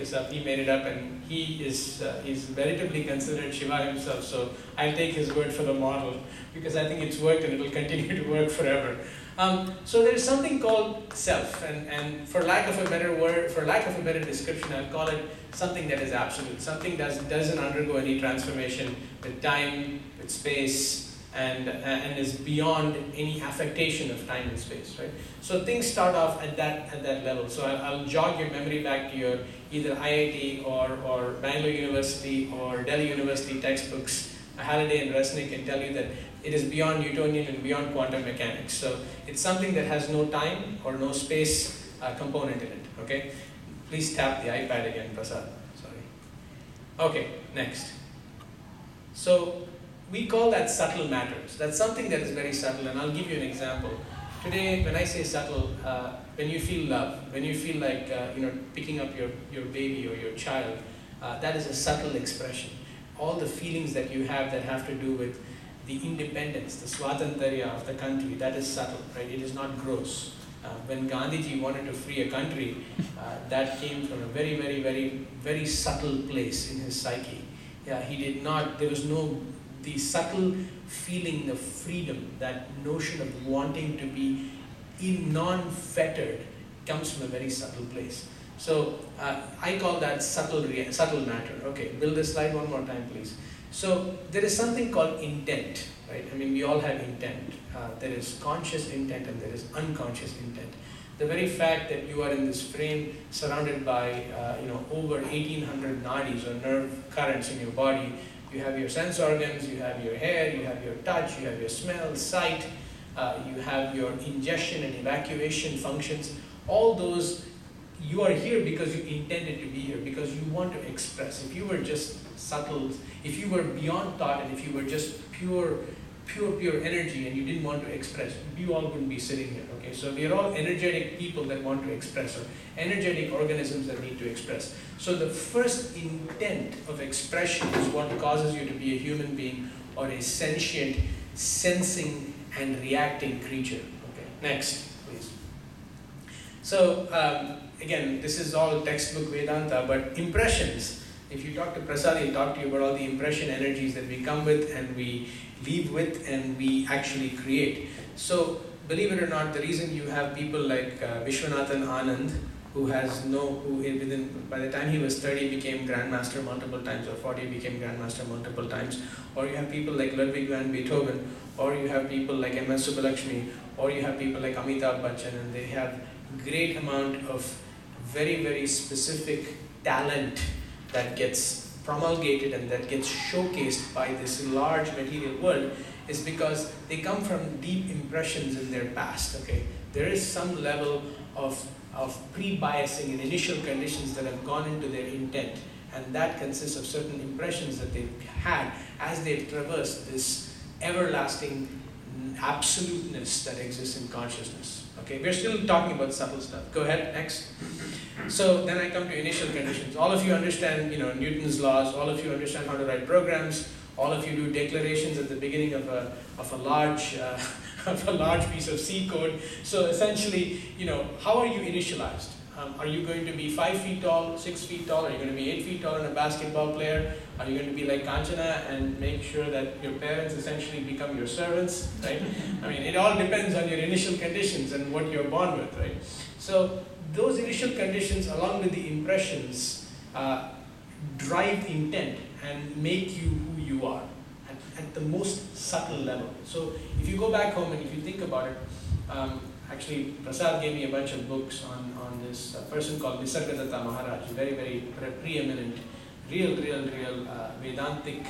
this up. He made it up, and he's veritably considered Shiva himself. So I'll take his word for the model because I think it's worked and it will continue to work forever. So there's something called self, and for lack of a better word, for lack of a better description, I'll call it something that is absolute, something that doesn't undergo any transformation with time, with space, and is beyond any affectation of time and space, right? So things start off at that level. So I'll jog your memory back to your either IIT or Bangalore University or Delhi University textbooks. Halliday and Resnick can tell you that it is beyond Newtonian and beyond quantum mechanics. So it's something that has no time or no space component in it, okay? Please tap the iPad again, Prasad, sorry. Okay, next. So we call that subtle matters. That's something that is very subtle, and I'll give you an example. Today, when I say subtle, when you feel love, when you feel like picking up your baby or your child, that is a subtle expression. All the feelings that you have that have to do with the independence, the swatantarya of the country, that is subtle, right? It is not gross. When Gandhiji wanted to free a country, that came from a very, very, very, very subtle place in his psyche. Yeah, he did not, there was no, the subtle feeling of freedom, that notion of wanting to be non-fettered, comes from a very subtle place. So I call that subtle matter. Okay, build this slide one more time, please. So there is something called intent, right? I mean, we all have intent. There is conscious intent and there is unconscious intent. The very fact that you are in this frame surrounded by over 1800 nadis or nerve currents in your body. You have your sense organs, you have your hair, you have your touch, you have your smell, sight, you have your ingestion and evacuation functions. All those, you are here because you intended to be here, because you want to express. If you were just subtle, if you were beyond thought, and if you were just pure energy and you didn't want to express, you all wouldn't be sitting here, okay? So we are all energetic people that want to express, or energetic organisms that need to express. So the first intent of expression is what causes you to be a human being or a sentient, sensing and reacting creature, okay? Next, please. So again, this is all textbook Vedanta, but impressions. If you talk to Prasad, he'll talk to you about all the impression energies that we come with and we leave with and we actually create. So believe it or not, the reason you have people like Vishwanathan Anand, by the time he was 30 became Grandmaster multiple times, or 40 became Grandmaster multiple times, or you have people like Ludwig van Beethoven, or you have people like M.S. Subbulakshmi, or you have people like Amitabh Bachchan, and they have great amount of very, very specific talent that gets promulgated and that gets showcased by this large material world, is because they come from deep impressions in their past, okay? There is some level of pre-biasing and initial conditions that have gone into their intent, and that consists of certain impressions that they've had as they've traversed this everlasting absoluteness that exists in consciousness. Okay, we're still talking about subtle stuff. Go ahead, next. So then I come to initial conditions. All of you understand, Newton's laws. All of you understand how to write programs. All of you do declarations at the beginning of a large piece of C code. So essentially, how are you initialized? Are you going to be 5 feet tall, 6 feet tall? Are you going to be 8 feet tall and a basketball player? Are you going to be like Kanchana and make sure that your parents essentially become your servants, right? I mean, it all depends on your initial conditions and what you're born with, right? So those initial conditions, along with the impressions, drive intent and make you who you are at the most subtle level. So if you go back home and if you think about it, actually, Prasad gave me a bunch of books on this person called Nisargadatta Maharaj, very, very preeminent, real Vedantic,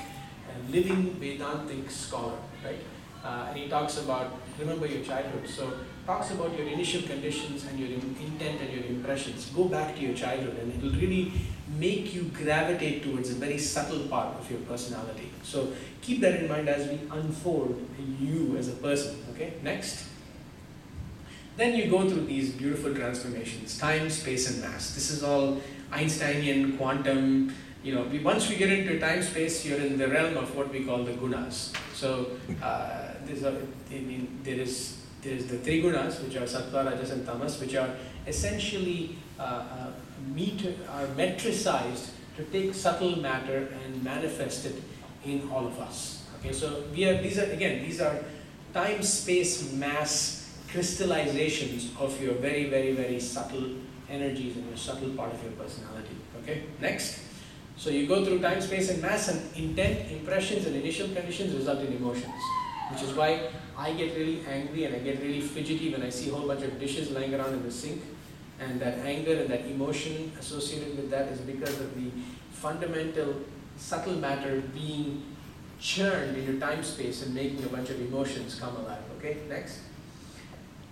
living Vedantic scholar, right? And he talks about, remember your childhood. So talks about your initial conditions and your intent and your impressions. Go back to your childhood and it will really make you gravitate towards a very subtle part of your personality. So keep that in mind as we unfold you as a person, okay? Next. Then you go through these beautiful transformations, time, space, and mass. This is all Einsteinian, quantum, once we get into time, space, you're in the realm of what we call the gunas. So there is the three gunas, which are sattva, rajas, and tamas, which are essentially are metricized to take subtle matter and manifest it in all of us. Okay, so these are time, space, mass crystallizations of your very, very, very subtle energies and your subtle part of your personality. Okay, next. So you go through time, space, and mass, and intent, impressions, and initial conditions result in emotions, which is why I get really angry and I get really fidgety when I see a whole bunch of dishes lying around in the sink. And that anger and that emotion associated with that is because of the fundamental subtle matter being churned into time space and making a bunch of emotions come alive. Okay, next.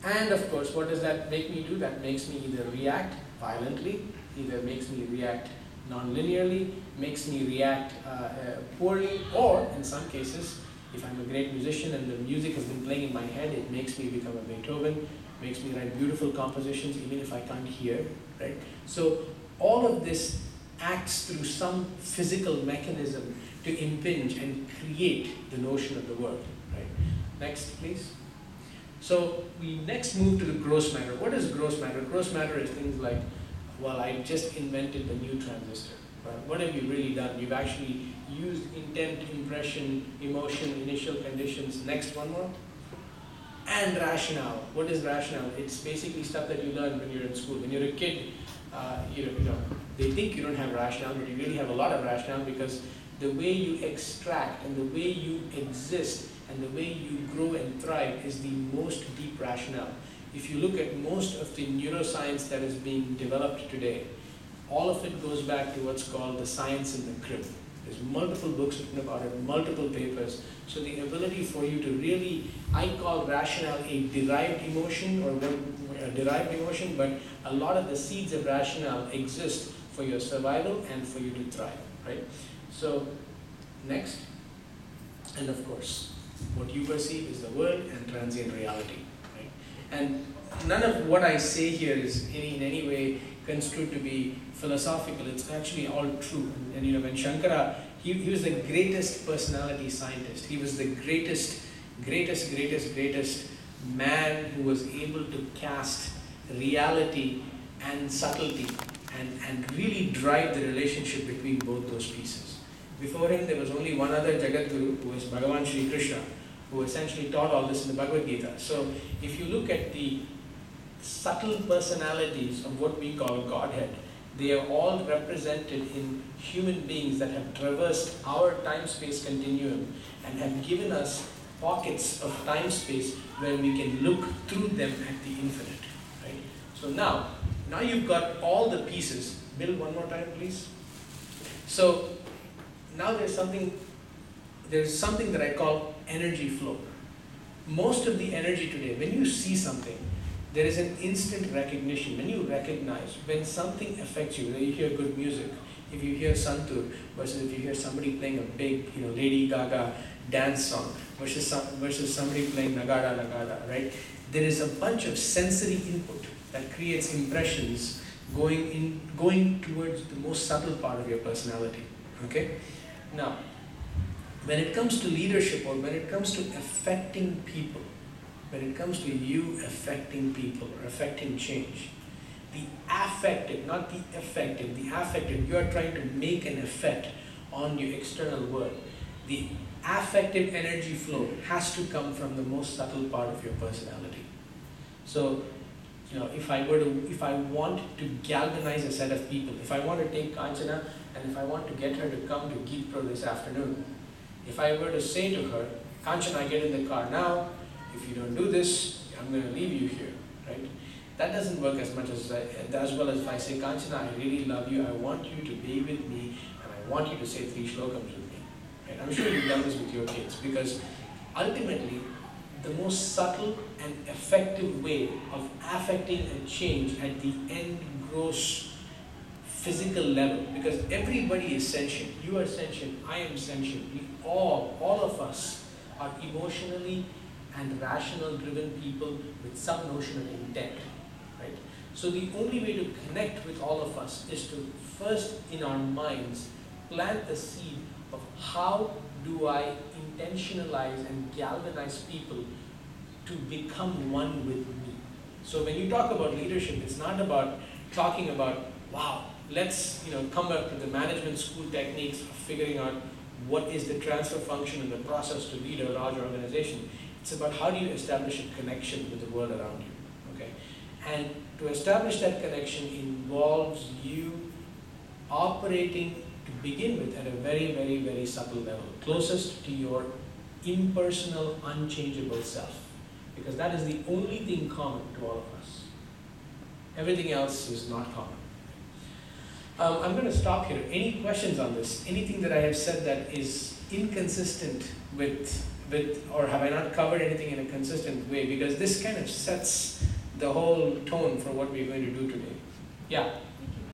And of course, what does that make me do? That makes me either react violently, either makes me react non-linearly, makes me react poorly, or in some cases, if I'm a great musician and the music has been playing in my head, it makes me become a Beethoven, makes me write beautiful compositions even if I can't hear, right? So all of this acts through some physical mechanism to impinge and create the notion of the world, right? Next, please. So we next move to the gross matter. What is gross matter? Gross matter is things like, well, I just invented the new transistor. Right? What have you really done? You've actually used intent, impression, emotion, initial conditions. Next, one more. And rationale. What is rationale? It's basically stuff that you learn when you're in school. When you're a kid, they think you don't have rationale, but you really have a lot of rationale, because the way you extract and the way you exist and the way you grow and thrive is the most deep rationale. If you look at most of the neuroscience that is being developed today, all of it goes back to what's called the science in the crib. There's multiple books written about it, multiple papers. So the ability for you to really, I call rationale a derived emotion, but a lot of the seeds of rationale exist for your survival and for you to thrive, right? So next, and of course, what you perceive is the world and transient reality, right? And none of what I say here is in any way construed to be philosophical. It's actually all true. And when Shankara, he was the greatest personality scientist. He was the greatest man who was able to cast reality and subtlety and really drive the relationship between both those pieces. Before him, there was only one other Jagadguru, who was Bhagavan Sri Krishna, who essentially taught all this in the Bhagavad Gita. So if you look at the subtle personalities of what we call Godhead, they are all represented in human beings that have traversed our time-space continuum and have given us pockets of time-space where we can look through them at the infinite, right? So now you've got all the pieces. Bill, one more time, please. So now there's something that I call energy flow. Most of the energy today, when you see something, there is an instant recognition. When you recognize, when something affects you, whether you hear good music, if you hear Santur, versus if you hear somebody playing a big, Lady Gaga dance song, versus somebody playing Nagada, right? There is a bunch of sensory input that creates impressions going towards the most subtle part of your personality, okay? Now, when it comes to leadership, or when it comes to affecting people, when it comes to you affecting people or affecting change, the affected, not the effective, the affected, you are trying to make an effect on your external world. The affective energy flow has to come from the most subtle part of your personality. So, if I want to galvanize a set of people, if I want to take Kanchana and if I want to get her to come to Geet Pro this afternoon, if I were to say to her, Kanchana, get in the car now, if you don't do this, I'm going to leave you here, right? That doesn't work as well as if I say, Kanchana, I really love you, I want you to be with me, and I want you to say 3 slokams with me. Right? I'm sure you've done this with your kids, because ultimately, the most subtle and effective way of affecting a change at the end gross physical level, because everybody is sentient. You are sentient, I am sentient. We all of us are emotionally and rational driven people with some notion of intent, right? So the only way to connect with all of us is to first, in our minds, plant the seed of how do I intentionalize and galvanize people to become one with me. So when you talk about leadership, it's not about talking about, wow, let's come up with the management school techniques of figuring out what is the transfer function and the process to lead a large organization. It's about how do you establish a connection with the world around you, okay? And to establish that connection involves you operating to begin with at a very, very, very subtle level, closest to your impersonal, unchangeable self. Because that is the only thing common to all of us. Everything else is not common. I'm going to stop here. Any questions on this? Anything that I have said that is inconsistent with, or have I not covered anything in a consistent way? Because this kind of sets the whole tone for what we're going to do today. Yeah?